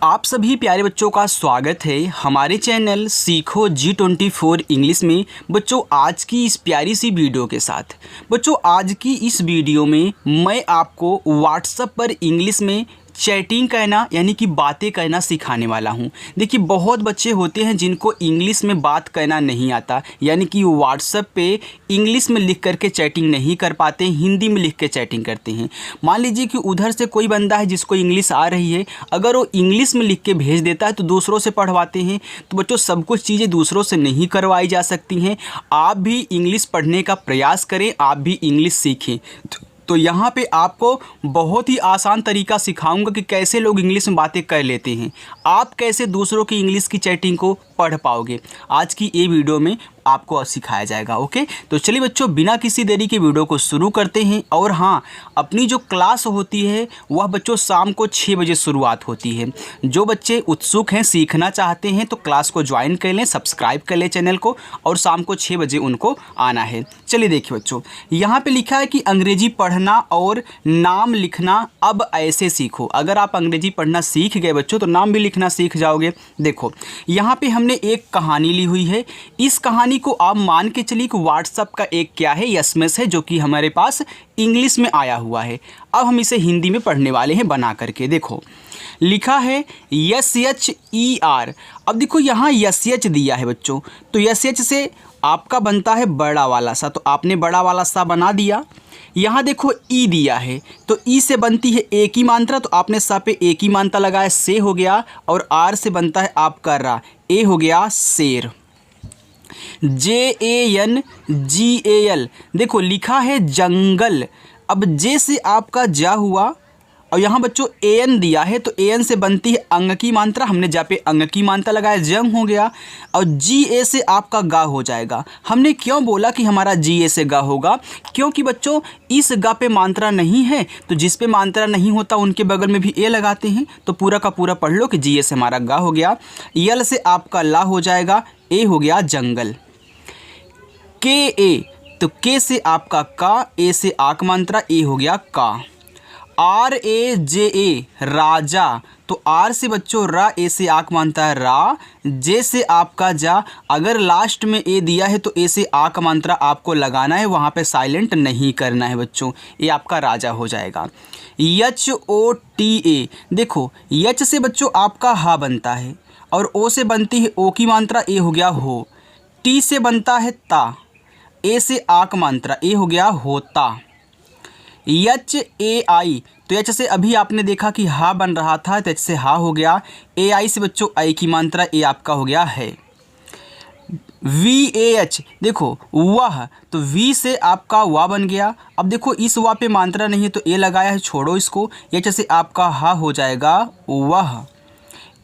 आप सभी प्यारे बच्चों का स्वागत है हमारे चैनल सीखो G24 इंग्लिश में। बच्चों आज की इस प्यारी सी वीडियो के साथ आज की इस वीडियो में मैं आपको व्हाट्सएप पर इंग्लिश में चैटिंग कहना यानी कि बातें कहना सिखाने वाला हूं। देखिए बहुत बच्चे होते हैं जिनको इंग्लिश में बात कहना नहीं आता, यानी कि व्हाट्सएप पे इंग्लिश में लिख करके चैटिंग नहीं कर पाते, हिंदी में लिख के चैटिंग करते हैं। मान लीजिए कि उधर से कोई बंदा है जिसको इंग्लिश आ रही है, अगर वो इंग्लिश में लिख के भेज देता है तो दूसरों से पढ़वाते हैं। तो बच्चों सब कुछ चीज़ें दूसरों से नहीं करवाई जा सकती हैं। आप भी इंग्लिश पढ़ने का प्रयास करें, आप भी इंग्लिश सीखें। तो यहाँ पे आपको बहुत ही आसान तरीका सिखाऊंगा कि कैसे लोग इंग्लिश में बातें कर लेते हैं, आप कैसे दूसरों की इंग्लिश की चैटिंग को पढ़ पाओगे। आज की ये वीडियो में आपको सिखाया जाएगा। ओके, तो चलिए बच्चों बिना किसी देरी के वीडियो को शुरू करते हैं। और हाँ, अपनी जो क्लास होती है वह बच्चों शाम को 6 बजे शुरुआत होती है। जो बच्चे उत्सुक हैं, सीखना चाहते हैं तो क्लास को ज्वाइन कर लें, सब्सक्राइब कर लें चैनल को, और शाम को 6 बजे उनको आना है। चलिए देखिए बच्चों, यहाँ पर लिखा है कि अंग्रेजी पढ़ना और नाम लिखना अब ऐसे सीखो। अगर आप अंग्रेजी पढ़ना सीख गए बच्चों तो नाम भी लिखना सीख जाओगे। देखो यहाँ पे हमने एक कहानी ली हुई है। इस कहानी को आप मान के चलिए कि व्हाट्सएप का एक क्या है, एसएमएस है, जो कि हमारे पास इंग्लिश में आया हुआ है। अब हम इसे हिंदी में पढ़ने वाले हैं बना करके। देखो लिखा है SHER। अब देखो यहाँ SH दिया है बच्चों, तो SH से आपका बनता है बड़ा वाला सा, तो आपने बड़ा वाला सा बना दिया। यहाँ देखो ई दिया है, तो ई से बनती है एक ही मात्रा, तो आपने सा पे एक ही मात्रा लगाया, से हो गया। और आर से बनता है आपका रा, ए हो गया शेर। JANGAL देखो लिखा है जंगल। अब जे से आपका जा हुआ, और यहाँ बच्चों AN दिया है, तो AN से बनती है अंग की मात्रा, हमने जा पे अंग की मात्रा लगाया, जंग हो गया। और GA से आपका गा हो जाएगा। हमने क्यों बोला कि हमारा GA से गा होगा, क्योंकि बच्चों इस गा पे मात्रा नहीं है, तो जिस पे मात्रा नहीं होता उनके बगल में भी ए लगाते हैं। तो पूरा का पूरा पढ़ लो कि GA से हमारा गा हो गया, यल से आपका ला हो जाएगा, ए हो गया जंगल। KA तो के से आपका का, ए से आक मात्रा, ए हो गया का। RAJA राजा, तो आर से बच्चों रा, ए से आक मानता है रा, जे से आपका जा। अगर लास्ट में ए दिया है तो ए से आक मात्रा आपको लगाना है, वहाँ पे साइलेंट नहीं करना है बच्चों, ये आपका राजा हो जाएगा। HOTA देखो यच से बच्चों आपका हा बनता है, और ओ से बनती है ओ की मात्रा, ए हो गया हो। टी से बनता है ता, ए से आक मात्रा, ए हो गया होता। HAI तो एच से अभी आपने देखा कि हा बन रहा था, तो एच से हा हो गया। AI से बच्चों आई की मात्रा, ए आपका हो गया है। VAH देखो वह, तो वी से आपका वाह बन गया। अब देखो इस वाह पे मात्रा नहीं है तो ए लगाया है, छोड़ो इसको। एच से आपका हा हो जाएगा वह।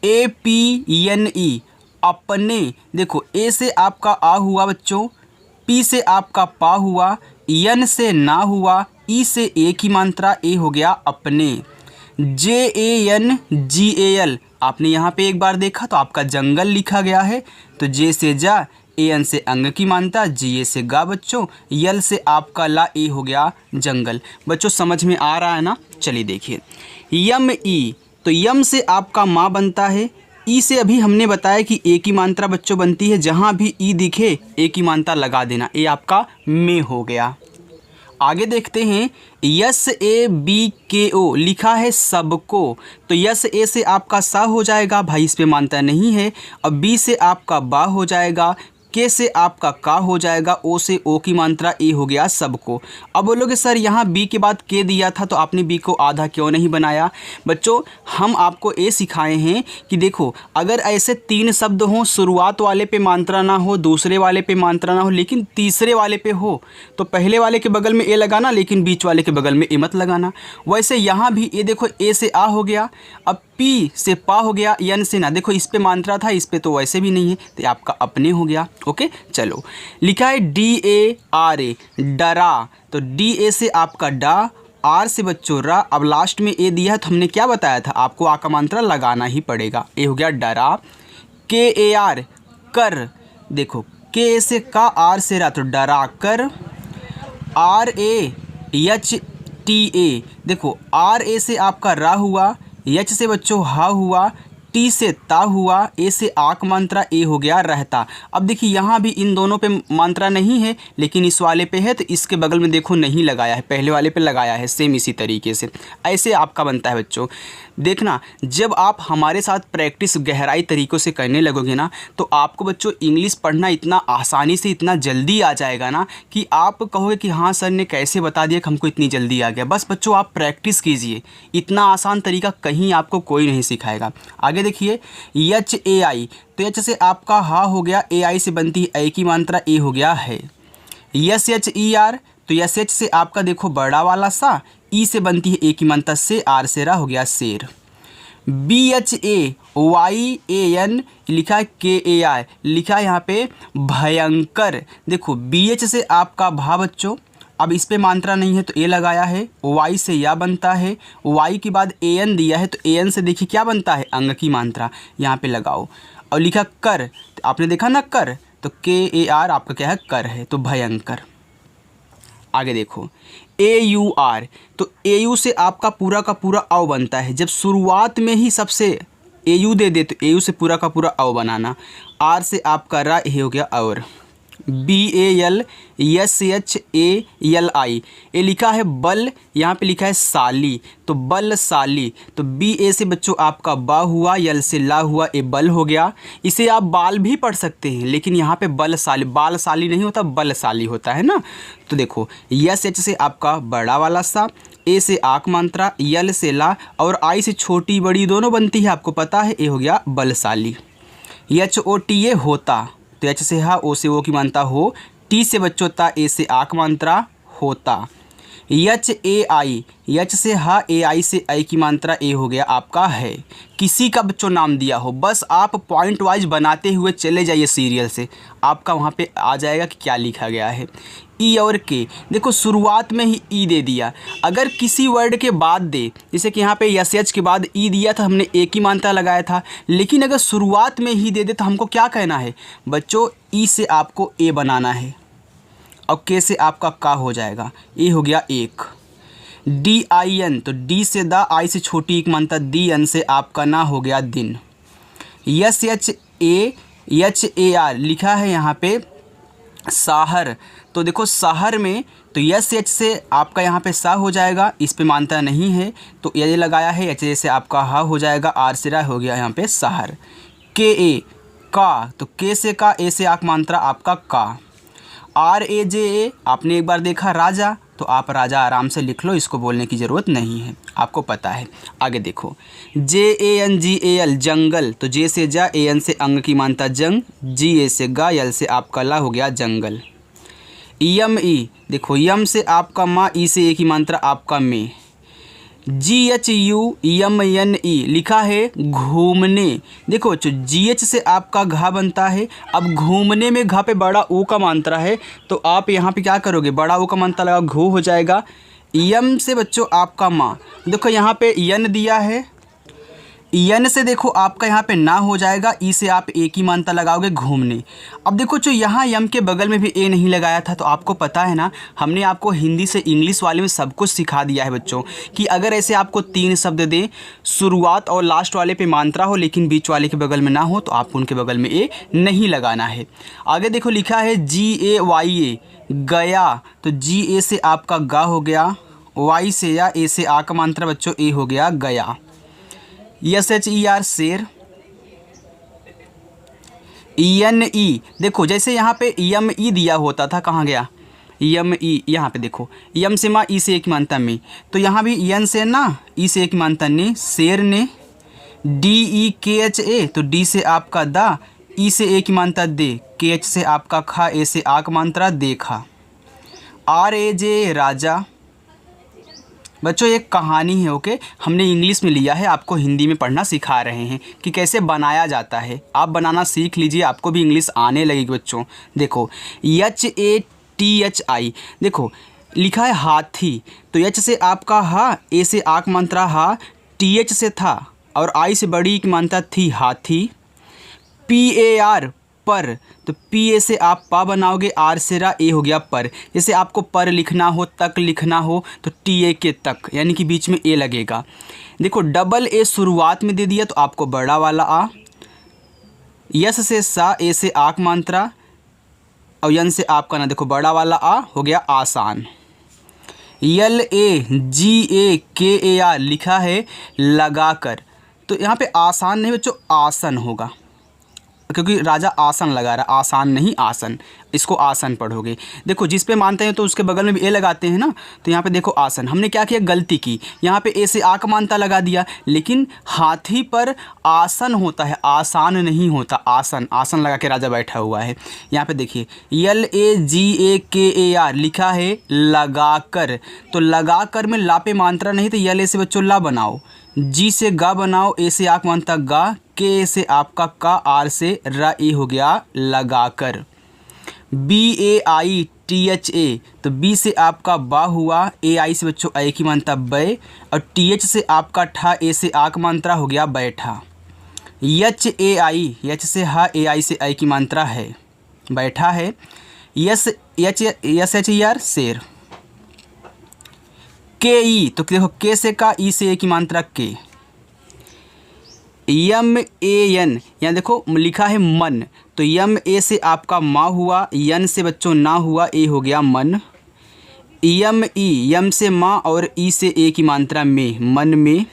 APNE अपने, देखो ए से आपका आ हुआ बच्चों, पी से आपका पा हुआ, यन से ना हुआ, ई से एक ही मात्रा, ए हो गया अपने। JANGAL आपने यहाँ पे एक बार देखा तो आपका जंगल लिखा गया है, तो जे से जा, AN से अंग की मात्रा, GA से गा बच्चों, यल से आपका ला, ए हो गया जंगल। बच्चों समझ में आ रहा है ना। चलिए देखिए YME तो यम से आपका माँ बनता है, ई से अभी हमने बताया कि ए की मात्रा बच्चों बनती है, जहाँ भी ई दिखे ए की मात्रा लगा देना, ए आपका में हो गया। आगे देखते हैं SABKO लिखा है सबको, तो SA से आपका सा हो जाएगा, भाई इस पे मात्रा नहीं है। अब B से आपका बा हो जाएगा, के से आपका का हो जाएगा, ओ से ओ की मात्रा, ए हो गया सबको। अब बोलोगे सर यहाँ बी के बाद के दिया था तो आपने बी को आधा क्यों नहीं बनाया। बच्चों हम आपको ये सिखाए हैं कि देखो अगर ऐसे 3 शब्द हों, शुरुआत वाले पे मात्रा ना हो, दूसरे वाले पे मात्रा ना हो, लेकिन तीसरे वाले पे हो, तो पहले वाले के बगल में ए लगाना, लेकिन बीच वाले के बगल में ए मत लगाना। वैसे यहाँ भी ये देखो ए से आ हो गया, अब पी से पा हो गया, यन से ना, देखो इस पे मात्रा था, इस पे तो वैसे भी नहीं है, तो आपका अपने हो गया। ओके चलो लिखा है DARA डरा, तो DA से आपका डा, आर से बच्चों रा। अब लास्ट में ए दिया है तो हमने क्या बताया था, आपको आ का मात्रा लगाना ही पड़ेगा, ए हो गया डरा। KAR कर, देखो के से का, आर से रा, तो डरा कर। RAHTA देखो RA से आपका रा हुआ, एच से बच्चों हा हुआ, टी से ता हुआ, ए से आक मात्रा, ए हो गया रहता। अब देखिए यहाँ भी इन दोनों पे मात्रा नहीं है, लेकिन इस वाले पे है तो इसके बगल में देखो नहीं लगाया है, पहले वाले पे लगाया है। सेम इसी तरीके से ऐसे आपका बनता है बच्चों। देखना, जब आप हमारे साथ प्रैक्टिस गहराई तरीक़ों से करने लगोगे ना, तो आपको बच्चों इंग्लिश पढ़ना इतना आसानी से, इतना जल्दी आ जाएगा ना कि आप कहोगे कि हाँ सर ने कैसे बता दिया कि हमको इतनी जल्दी आ गया। बस बच्चों आप प्रैक्टिस कीजिए, इतना आसान तरीका कहीं आपको कोई नहीं सिखाएगा। आगे देखिए, एच ए आई, तो एच से आपका हा हो गया, ए आई से बनती है ए की मात्रा, ए हो गया है। एस एच ई आर, तो एस एच से आपका देखो बड़ा वाला सा, ई से बनती है ए की मात्रा से, आर से रा हो गया शेर। B H A Y A N, लिखा है के ए आई, लिखा है यहाँ पे भयंकर। देखो बी एच से आपका भा बच्चों, अब इस पे मात्रा नहीं है तो ए लगाया है, वाई से या बनता है, वाई के बाद ए एन दिया है तो ए एन से देखिए क्या बनता है, अंग की मात्रा, यहाँ पे लगाओ। और लिखा कर, तो आपने देखा ना कर, तो के ए आर आपका क्या है, कर है, तो भयंकर। आगे देखो, ए यू आर, तो ए यू से आपका पूरा का पूरा अव बनता है। जब शुरुआत में ही सबसे ए यू दे दे तो ए यू से पूरा का पूरा अव बनाना। आर से आपका रा, ये हो गया और। B A L S H A L I, ये लिखा है बल, यहाँ पे लिखा है साली, तो बल साली। तो बी ए से बच्चों आपका बा हुआ, यल से ला हुआ, ए बल हो गया। इसे आप बाल भी पढ़ सकते हैं, लेकिन यहाँ पे बल साली, बाल साली नहीं होता, बल साली होता है ना। तो देखो एस एच से आपका बड़ा वाला सा, ए से आक मात्रा, यल से ला, और आई से छोटी बड़ी दोनों बनती है, आपको पता है, ए हो गया बलशाली। एच ओ टी ए होता, तो एच से हा, ओ से ओ की मात्रा हो, टी से बच्चों ता, ए से आक मात्रा होता। एच ए आई, एच से हा, ए आई से आई की मात्रा, ए हो गया आपका है। किसी का बच्चों नाम दिया हो, बस आप पॉइंट वाइज बनाते हुए चले जाइए सीरियल से, आपका वहाँ पे आ जाएगा कि क्या लिखा गया है। ई और के, देखो शुरुआत में ही ई दे दिया, अगर किसी वर्ड के बाद दे, जैसे कि यहाँ पे एस एच के बाद ई दिया था, हमने ए की मात्रा लगाया था, लेकिन अगर शुरुआत में ही दे दे तो हमको क्या कहना है बच्चों, ई से आपको ए बनाना है, और के से आपका का हो जाएगा, ए हो गया एक। डी आई एन, तो डी से दा, आई से छोटी एक मात्रा, दी एन से आपका ना हो गया दिन। एस एच ए आर, लिखा है यहाँ पे साहर, तो देखो शहर में, तो एस एच से आपका यहाँ पे सा हो जाएगा, इस पे मात्रा नहीं है तो ये लगाया है, एच ए से आपका हा हो जाएगा, आर से रा हो गया यहाँ पे शहर। के ए का, तो के से का, ए से आक मात्रा आपका का। आर ए जे ए, आपने एक बार देखा राजा, तो आप राजा आराम से लिख लो, इसको बोलने की ज़रूरत नहीं है, आपको पता है। आगे देखो, जे A N G A L जंगल, तो जे से जा, ए एन से अंग की मात्रा जंग, जी ए से गा, यल से आपका ला हो गया जंगल। यम ई, देखो यम से आपका माँ, ई से ए की मात्रा आपका में। G H U M N E, लिखा है घूमने, देखो जी एच से आपका घा बनता है, अब घूमने में घा पे बड़ा ओ का मात्रा है, तो आप यहाँ पे क्या करोगे, बड़ा ओ का मात्रा लगा, घू हो जाएगा। यम से बच्चों आपका माँ, देखो यहाँ पे यन दिया है, यन से देखो आपका यहाँ पे ना हो जाएगा, ई से आप ए की मात्रा लगाओगे घूमने। अब देखो जो यहाँ यम के बगल में भी ए नहीं लगाया था, तो आपको पता है ना, हमने आपको हिंदी से इंग्लिश वाले में सब कुछ सिखा दिया है बच्चों, कि अगर ऐसे आपको 3 शब्द दें, शुरुआत और लास्ट वाले पे मात्रा हो लेकिन बीच वाले के बगल में ना हो, तो आपको उनके बगल में ए नहीं लगाना है। आगे देखो लिखा है जी ए वाई ए गया, तो जी ए से आपका गा हो गया, वाई से या, ए से आ का मात्रा बच्चों ए हो गया गया। एस एच ई आर शेर। एन ई, देखो जैसे यहाँ पे यम ई दिया होता था, कहाँ गया यम ई, यहाँ पे देखो यम से माँ, ई से एक मानता में, तो यहाँ भी यन से ना, ई से एक मानता ने, शेर ने। डी ई के एच ए, तो डी से आपका दा, ई से एक मानता दे, के एच से आपका खा, ए से आक मात्रा देखा। आर ए जे राजा, बच्चों एक कहानी है, ओके, हमने इंग्लिश में लिया है, आपको हिंदी में पढ़ना सिखा रहे हैं कि कैसे बनाया जाता है। आप बनाना सीख लीजिए, आपको भी इंग्लिश आने लगेगी बच्चों। देखो H A T H I, देखो लिखा है हाथी, तो एच से आपका हा, ए से आक मात्रा हा, टी एच से था और आई से बड़ी की मात्रा थी हाथी। पी ए आर, पर, तो पी ए से आप पा बनाओगे, आर से रा, ए हो गया पर। जैसे आपको पर लिखना हो, तक लिखना हो तो टी ए के तक, यानी कि बीच में ए लगेगा। देखो डबल ए शुरुआत में दे दिया तो आपको बड़ा वाला आ, यस से सा, ए से आक मात्रा और यन से आपका ना, देखो बड़ा वाला आ हो गया आसान। यल ए जी ए के ए आर लिखा है लगाकर, तो यहाँ पे आसान नहीं बच्चों, आसन होगा, क्योंकि राजा आसन लगा रहा, आसान नहीं आसन, इसको आसन पढ़ोगे। देखो जिस पे मानते हैं तो उसके बगल में भी ए लगाते हैं ना, तो यहाँ पे देखो आसन। हमने क्या किया, गलती की, यहाँ पे ए से आक मानता लगा दिया, लेकिन हाथी पर आसन होता है, आसान नहीं होता, आसन, आसन लगा के राजा बैठा हुआ है। यहाँ पे देखिए यल ए जी ए के ए आर लिखा है लगाकर, तो लगाकर में ला पे मात्रा नहीं, तो यल ए से बच्चों ला बनाओ, जी से गा बनाओ, ए से आक मानता गा, के से आपका का, आर से रा, ए हो गया लगाकर। B A I T H A, तो बी से आपका बा हुआ, ए आई से बच्चों आई की मात्रा बै, और टी एच से आपका ठा, ए से आक मात्रा हो गया बैठा। यच ए आई, यच से हा, ए आई से आई की मात्रा है, बैठा है। यस एच ई आर शेर। के ई, तो देखो के से का, ई से ए की मात्रा के। यम ए एन, यहाँ देखो लिखा है मन, तो यम ए से आपका माँ हुआ, यन से बच्चों ना हुआ, ए हो गया मन। यम ई, यम से माँ और ई से ए की मात्रा में, मन में।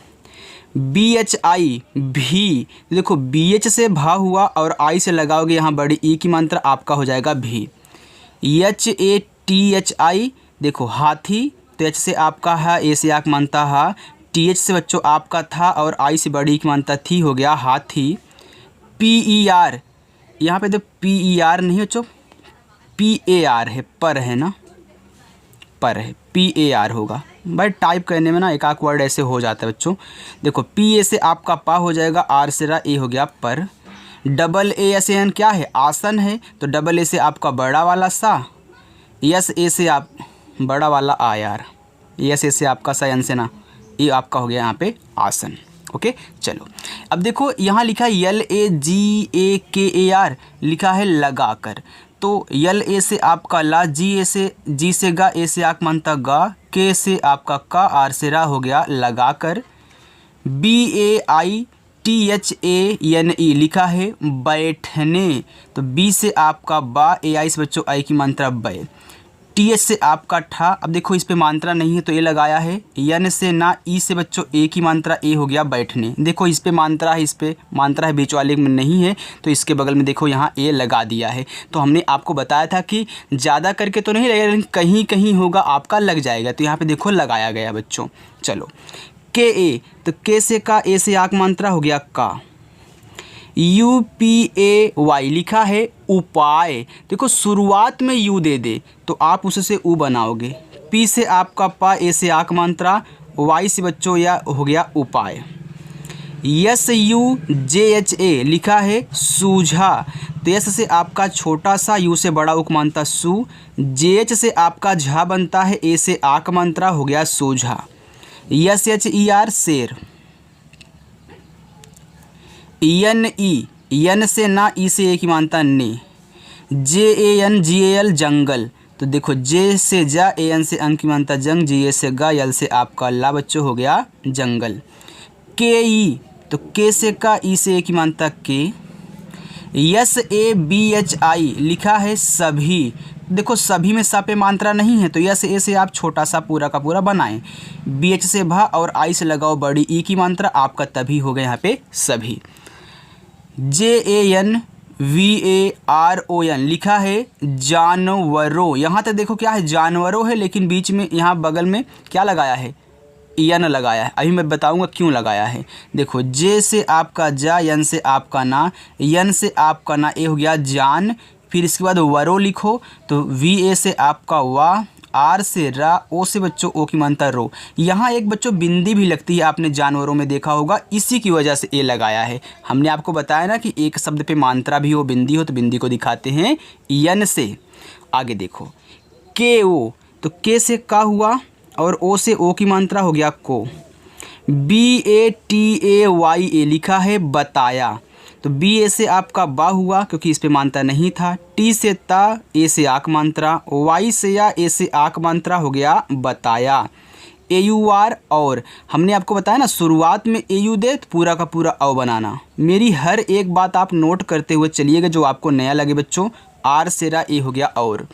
बी एच आई भी, देखो बी एच से भा हुआ और आई से लगाओगे यहाँ बड़ी ई की मात्रा, आपका हो जाएगा भी। H A T H I, देखो हाथी, तो एच से आपका है, ए से आक मानता हा, टी एच से बच्चों आपका था और आई से बड़ी की मानता थी, हो गया हाथी। पी ई आर, यहाँ पे तो पी ई आर नहीं बच्चों, पी ए आर है, पर है ना, पर है, पी ए आर होगा भाई, टाइप करने में ना एक आक वर्ड ऐसे हो जाता है बच्चों। देखो पी ए से आपका पा हो जाएगा, आर से रा, ए हो गया पर। डबल ए एस एन क्या है, आसन है, तो डबल ए से आपका बड़ा वाला सा, यस ए से आप बड़ा वाला आ यार, यस ए से आपका सा, यन से ना, ये आपका हो गया यहाँ पे आसन। ओके चलो अब देखो यहाँ लिखा है यल ए जी ए के ए आर, लिखा है लगाकर, तो यल ए से आपका ला, जी ए से, जी से गा, ए से आक मानता गा, के से आपका का, आर से रा, हो गया लगाकर। B A I T H A N E लिखा है बैठने, तो बी से आपका बा, ए आई से बच्चों आई की मात्रा बै, टी एच से आपका ठा, अब देखो इस पे मात्रा नहीं है तो ए लगाया है, यन से ना, ई से बच्चों ए की मात्रा, ए हो गया बैठने। देखो इस पे मात्रा है, इस पे मात्रा है, बीच वाले में नहीं है, तो इसके बगल में देखो यहाँ ए लगा दिया है। तो हमने आपको बताया था कि ज़्यादा करके तो नहीं लगेगा, लेकिन कहीं कहीं होगा आपका लग जाएगा, तो यहाँ पे देखो लगाया गया बच्चों। चलो के ए, तो के से का, ए से आक मात्रा हो गया का। यू पी ए वाई लिखा है उपाय, देखो शुरुआत में यू दे दे तो आप उससे ऊ बनाओगे, पी से आपका पा, ए से आक मात्रा, वाई से बच्चों या हो गया उपाय। Yes you J H A लिखा है सूझा, तो यस से आपका छोटा सा, यू से बड़ा उक मानता सू, जे एच से आपका झा बनता है, ए से आक मात्रा, हो गया सूझा। यस एच ई आर शेर। एन ई, एन से ना, ई से ए की मानता ने। जे A N G A L जंगल, तो देखो जे से जा, ए एन से अन की मानता जंग, जी ए से गा, यल से आपका ला, बच्चों हो गया जंगल। के ई, तो के से का, ई से ए की मानता के। S A B H I लिखा है सभी, देखो सभी में सा पे मात्रा नहीं है, तो यस ए से आप छोटा सा पूरा का पूरा बनाएं, बी एच से भा और आई से लगाओ बड़ी ई की मात्रा, आपका तभी हो गया यहाँ पे सभी। J A N V A R O N लिखा है जानवरों, यहाँ तक देखो क्या है, जानवरों है, लेकिन बीच में यहाँ बगल में क्या लगाया है, यन लगाया है, अभी मैं बताऊंगा क्यों लगाया है। देखो जे से आपका जा, यन से आपका ना, यन से आपका ना, ए हो गया जान, फिर इसके बाद वरो लिखो, तो वी ए से आपका वा, आर से रा, ओ से बच्चों ओ की मानता रो। यहाँ एक बच्चों बिंदी भी लगती है, आपने जानवरों में देखा होगा, इसी की वजह से ए लगाया है। हमने आपको बताया ना कि एक शब्द पे मात्रा भी हो, बिंदी हो, तो बिंदी को दिखाते हैं यन से। आगे देखो के ओ, तो के से का हुआ और ओ से ओ की मात्रा हो गया को। B A T A Y A लिखा है बताया, तो बी ए से आपका बा हुआ क्योंकि इस पे मात्रा नहीं था। टी से ता, ए से आक मात्रा, वाई से या, ए से आक मात्रा हो गया बताया। ए यू आर, और हमने आपको बताया ना शुरुआत में ए यू दे तो पूरा का पूरा अ बनाना। मेरी हर एक बात आप नोट करते हुए चलिएगा जो आपको नया लगे बच्चों। आर से रा ए हो गया और।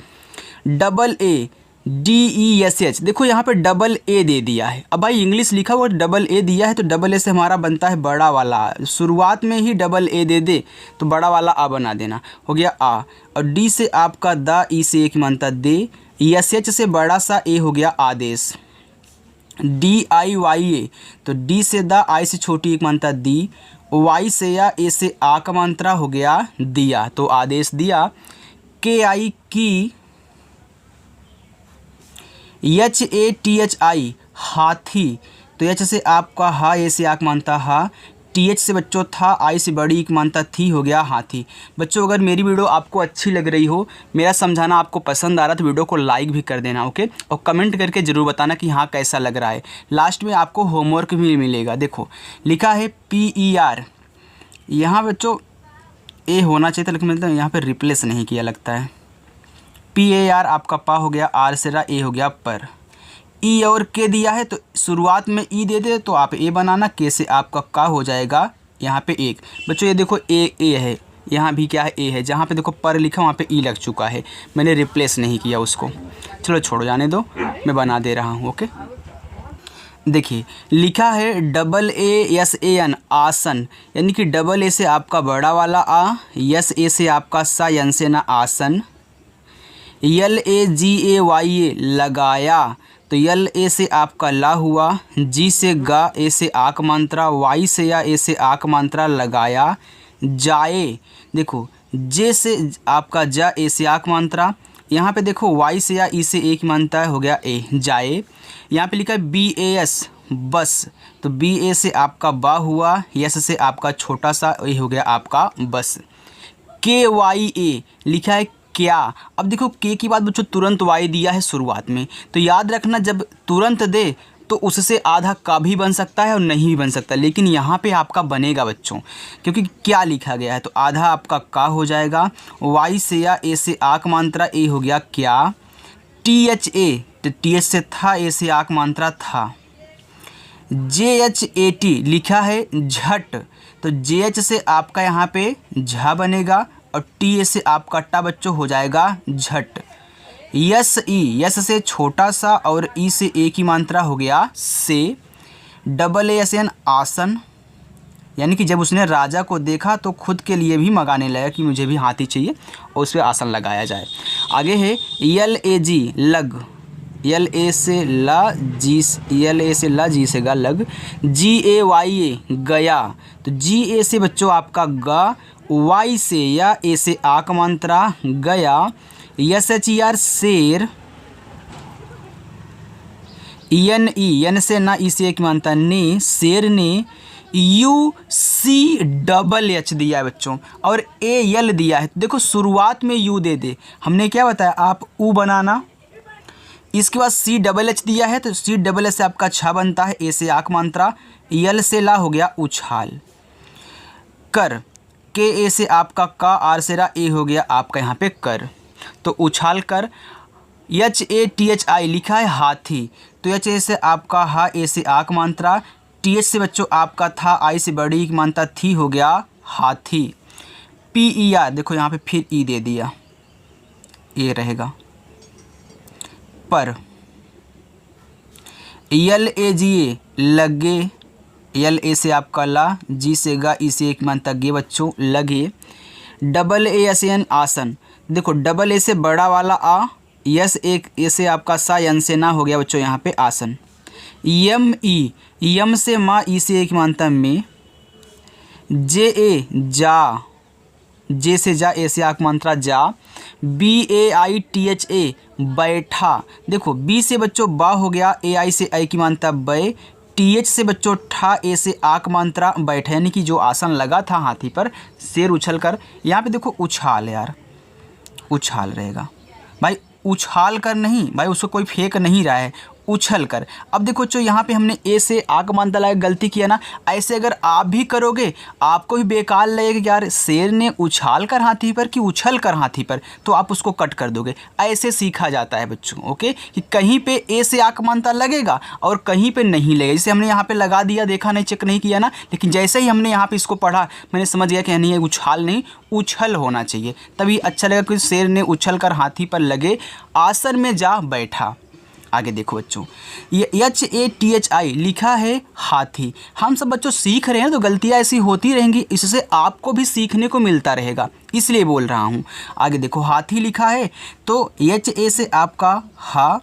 Double A, D E S H, देखो यहाँ पे डबल ए दे दिया है। अब भाई इंग्लिश लिखा हुआ डबल ए दिया है तो डबल ए से हमारा बनता है बड़ा वाला। शुरुआत में ही डबल ए दे दे तो बड़ा वाला आ बना देना, हो गया आ। और डी से आपका दा, ई से एक मानता दे, एस एच से बड़ा सा ए हो गया आदेश। डी आई वाई ए, तो डी से दा, आई से छोटी एक मानता दी, वाई से या, ए से आ का मात्रा हो गया दिया, तो आदेश दिया। के आई की, H A T H I हाथी, तो एच से आपका हा, ए से आक मानता हा, टी एच से बच्चों था, आई से बड़ी एक मानता थी, हो गया हाथी। बच्चों अगर मेरी वीडियो आपको अच्छी लग रही हो, मेरा समझाना आपको पसंद आ रहा तो वीडियो को लाइक भी कर देना, ओके। और कमेंट करके ज़रूर बताना कि हाँ कैसा लग रहा है। लास्ट में आपको होमवर्क भी मिलेगा। देखो लिखा है पी ई आर, यहाँ बच्चों ए होना चाहिए था लेकिन मतलब यहाँ पर रिप्लेस नहीं किया लगता है। पी ए आर आपका पा हो गया, आर से रा ए हो गया पर। ई और के दिया है तो शुरुआत में ई दे दे तो आप ए बनाना, के से आपका का हो जाएगा यहाँ पे एक। बच्चों ये देखो ए है, यहाँ भी क्या है ए है, जहाँ पे देखो पर लिखा वहाँ पे ई लग चुका है, मैंने रिप्लेस नहीं किया उसको। चलो छोड़ो जाने दो, मैं बना दे रहा हूँ, ओके। देखिए लिखा है double A S A N आसन, यानी कि डबल ए से आपका बड़ा वाला आ, एस ए से आपका सा, एन से ना आसन। यल ए जी ए वाई ए लगाया, तो यल ए से आपका ला हुआ, जी से गा, ए से आक मात्रा, वाई से या, ए से आक मात्रा लगाया। जाए, देखो जे से आपका जा, ए से आक मात्रा, यहाँ पे देखो वाई से या, ई से एक मानता है, हो गया ए जाए। यहाँ पे लिखा है बी ए एस बस, तो बी ए से आपका बा हुआ, यस से आपका छोटा सा ए हो गया आपका बस। के वाई ए लिखा है क्या। अब देखो के की बाद बच्चों तुरंत वाई दिया है शुरुआत में, तो याद रखना जब तुरंत दे तो उससे आधा का भी बन सकता है और नहीं भी बन सकता, लेकिन यहाँ पे आपका बनेगा बच्चों क्योंकि क्या लिखा गया है, तो आधा आपका का हो जाएगा। वाई से या, ए से आक मात्रा, ए हो गया क्या। टी एच ए, तो टी एच से था, ए से आक मात्रा था। जे एच ए टी लिखा है झट, तो जे एच से आपका यहाँ पे झा बनेगा और टी ए से आपका टा बच्चों हो जाएगा झट। यस ई, यस से छोटा सा और ई से ए की मात्रा हो गया से। डबल ए एस एन आसन, यानी कि जब उसने राजा को देखा तो खुद के लिए भी मंगाने लगा कि मुझे भी हाथी चाहिए और उस पर आसन लगाया जाए। आगे है यल ए जी लग, यल ए से ला, जी, यल ए से ला, जी से गा लग। जी ए वाई ए गया, तो जी ए से बच्चों आपका गा, वाई से या, ए से आक मात्रा गया। एस एच ई आर शेर, एन ई, एन से ना, ई से एक मानता ने, शेर ने। यू सी डबल एच दिया है बच्चों और ए यल दिया है, देखो शुरुआत में यू दे दे, हमने क्या बताया आप ऊ बनाना। इसके बाद सी डबल एच दिया है तो सी डबल एच से आपका छा बनता है, ए से आक मात्रा, यल से ला हो गया उछाल। कर, के ए से आपका का, आर से रा, ए हो गया आपका यहाँ पे कर, तो उछाल कर। H A T H I लिखा है हाथी, तो एच ए से आपका हा, ए से आक मात्रा, टी एच से बच्चों आपका था, आई से बड़ी एक मात्रा थी, हो गया हाथी। पी ई आर, देखो यहाँ पे फिर ई दे दिया, ये रहेगा पर। यल ए जी ए लगे, यल ए से आपका ला, जी से गा, ई से एक मात्रा गे बच्चों लगे। डबल ए एस एन आसन, देखो डबल ए से बड़ा वाला आ, यस एक ए से आपका सा, एन से ना, हो गया बच्चों यहाँ पे आसन। यम ई, यम से माँ, ई से एक मानता में। जे ए जा, जे से जा, ए से आक मात्रा जा। B A I T H A बैठा, देखो बी से बच्चों बा हो गया, ए आई से आई की मात्रा बै, टी एच से बच्चों ठा, ए से आक मात्रा बैठा, यानी कि जो आसन लगा था हाथी पर शेर उछल कर। यहाँ पे देखो उछाल, यार उछाल रहेगा भाई, उछाल कर नहीं भाई, उसको कोई फेंक नहीं रहा है, उछल कर। अब देखो बच्चों यहाँ पे हमने ए से आ का मानता लगा गलती किया ना, ऐसे अगर आप भी करोगे आपको भी बेकार लगेगा कि यार शेर ने उछाल कर हाथी पर कि उछल कर हाथी पर, तो आप उसको कट कर दोगे। ऐसे सीखा जाता है बच्चों, ओके, कि कहीं पे ए से आ का मानता लगेगा और कहीं पे नहीं लगेगा। जैसे हमने यहाँ पे लगा दिया, देखा नहीं, चेक नहीं किया ना, लेकिन जैसे ही हमने यहाँ पे इसको पढ़ा मैंने समझ गया कि नहीं है उछाल नहीं, उछल होना चाहिए, तभी अच्छा लगेगा कि शेर ने उछल कर हाथी पर लगे आसन में जा बैठा। आगे देखो बच्चों, ये HATHI लिखा है हाथी। हम सब बच्चों सीख रहे हैं तो गलतियाँ ऐसी होती रहेंगी, इससे आपको भी सीखने को मिलता रहेगा, इसलिए बोल रहा हूँ। आगे देखो हाथी लिखा है तो HA से आपका हा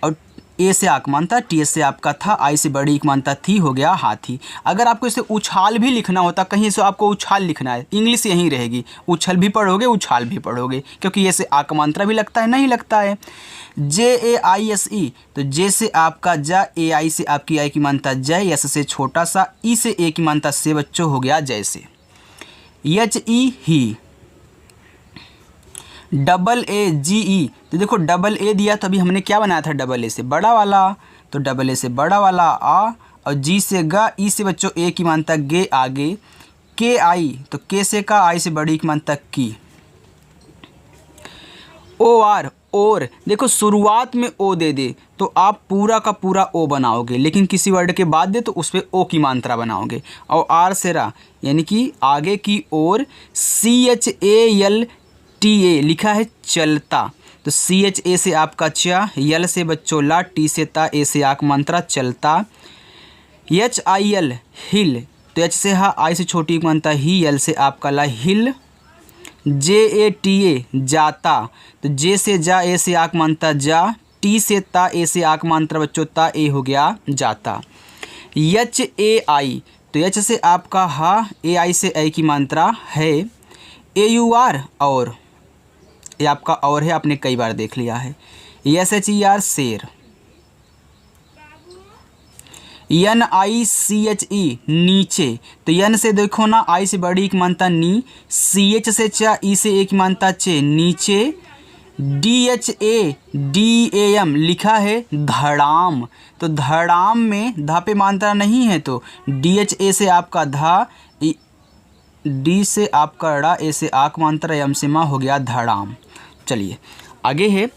और ए से आक मानता, टी से आपका था, आई से बड़ी एक मानता थी, हो गया हाथी। अगर आपको इसे उछाल भी लिखना होता, कहीं से आपको उछाल लिखना है, इंग्लिश यहीं रहेगी, उछल भी पढ़ोगे उछाल भी पढ़ोगे, क्योंकि ये से आक मात्रा भी लगता है, नहीं लगता है। JAISE तो जे से आपका जा, AI से आपकी आई की मानता जय, यस से छोटा सा, ई से ए की मानता से बच्चों हो गया जैसे। HE ही, AAGE तो देखो AA दिया तो अभी हमने क्या बनाया था, AA से बड़ा वाला, तो AA से बड़ा वाला आ, और जी से गा, ई से बच्चों ए की मानता गे आगे, KI तो के से का, आई से बड़ी की मानता की। OR और देखो शुरुआत में ओ दे दे तो आप पूरा का पूरा ओ बनाओगे, लेकिन किसी वर्ड के बाद दे तो उस पर ओ की मात्रा बनाओगे। और आर से रा यानी कि आगे की ओर। CHALTA लिखा है चलता, तो CHA से आपका चा, यल से बच्चों ला, टी से ता, ए से आक मात्रा चलता। HIL हिल तो एच से हा, आई से छोटी मात्रा ही, यल से आपका ला हिल। JATA जाता तो जे से जा, ए से आक मानता जा, टी से ता, ए से आक मात्रा बच्चों ता, ए हो गया जाता। HAI तो एच से आपका हा, AI से ए की मात्रा है। AUR और ये आपका और है, आपने कई बार देख लिया है। SHER शेर। NICHE नीचे तो यन से देखो ना, आई से बड़ी की मानता नी, CH से चा, ई से एक मानता चे नीचे। DHADAM लिखा है धड़ाम, तो धड़ाम में धा पे मानता नहीं है, तो DHA से आपका धा, डी से आपका ड़ा, ए से आक मानता, एम से माँ, हो गया धड़ाम। चलिए आगे है,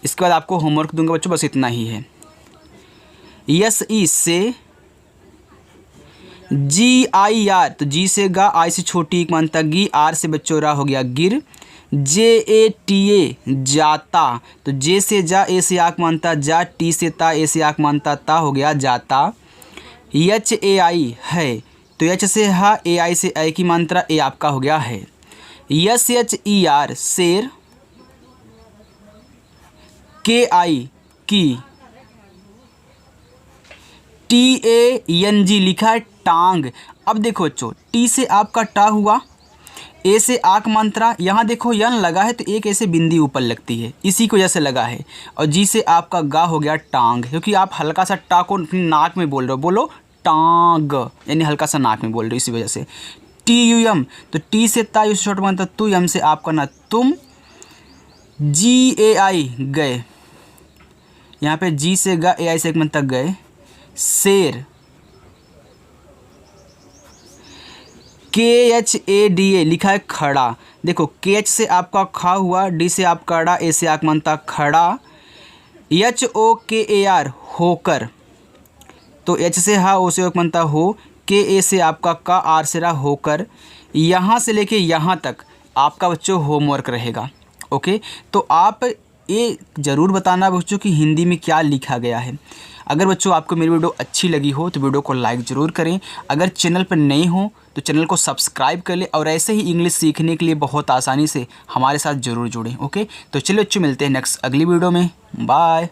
इसके बाद आपको होमवर्क दूंगा बच्चों, बस इतना ही है। SE से GIR तो जी से गा, आई से छोटी एक मानता गी, आर से बच्चों रा, हो गया गिर। JATA जाता तो जे से जा, ए से आक मानता जा, टी से ता, ए से आक मानता ता, हो गया जाता। HAI है तो एच से हा, AI से ए की मात्रा, ए आपका हो गया है। SHER शेर। KI की। TANG लिखा है टांग। अब देखो बच्चों, टी से आपका टा हुआ, ए से आक मात्रा, यहाँ देखो यन लगा है तो एक ऐसे बिंदी ऊपर लगती है, इसी को जैसे लगा है। और जी से आपका गा, हो गया टांग, क्योंकि आप हल्का सा टा को अपनी नाक में बोल रहे हो, बोलो टांग, यानी हल्का सा नाक में बोल रहे हो, इसी वजह से। TUM तो टी से ता, यू से छोटा मानता तू, यम से आपका ना तुम। GAI गए, यहाँ पे जी से गा, AI से एक मन तक गए, शेर। KHADA लिखा है खड़ा, देखो KH से आपका खा हुआ, डी से आपका ड़ा, ए से आक मानता खड़ा। HOKAR होकर तो एच से हा, ओ से एक मानता हो, KA से आपका का, आर से रा, होकर। यहाँ से लेके यहाँ तक आपका बच्चों होमवर्क रहेगा, ओके। तो आप ये ज़रूर बताना बच्चों कि हिंदी में क्या लिखा गया है। अगर बच्चों आपको मेरी वीडियो अच्छी लगी हो तो वीडियो को लाइक ज़रूर करें। अगर चैनल पर नए हो तो चैनल को सब्सक्राइब कर लें, और ऐसे ही इंग्लिश सीखने के लिए बहुत आसानी से हमारे साथ ज़रूर जुड़ें, ओके। तो चलिए बच्चों, मिलते हैं नेक्स्ट अगली वीडियो में, बाय।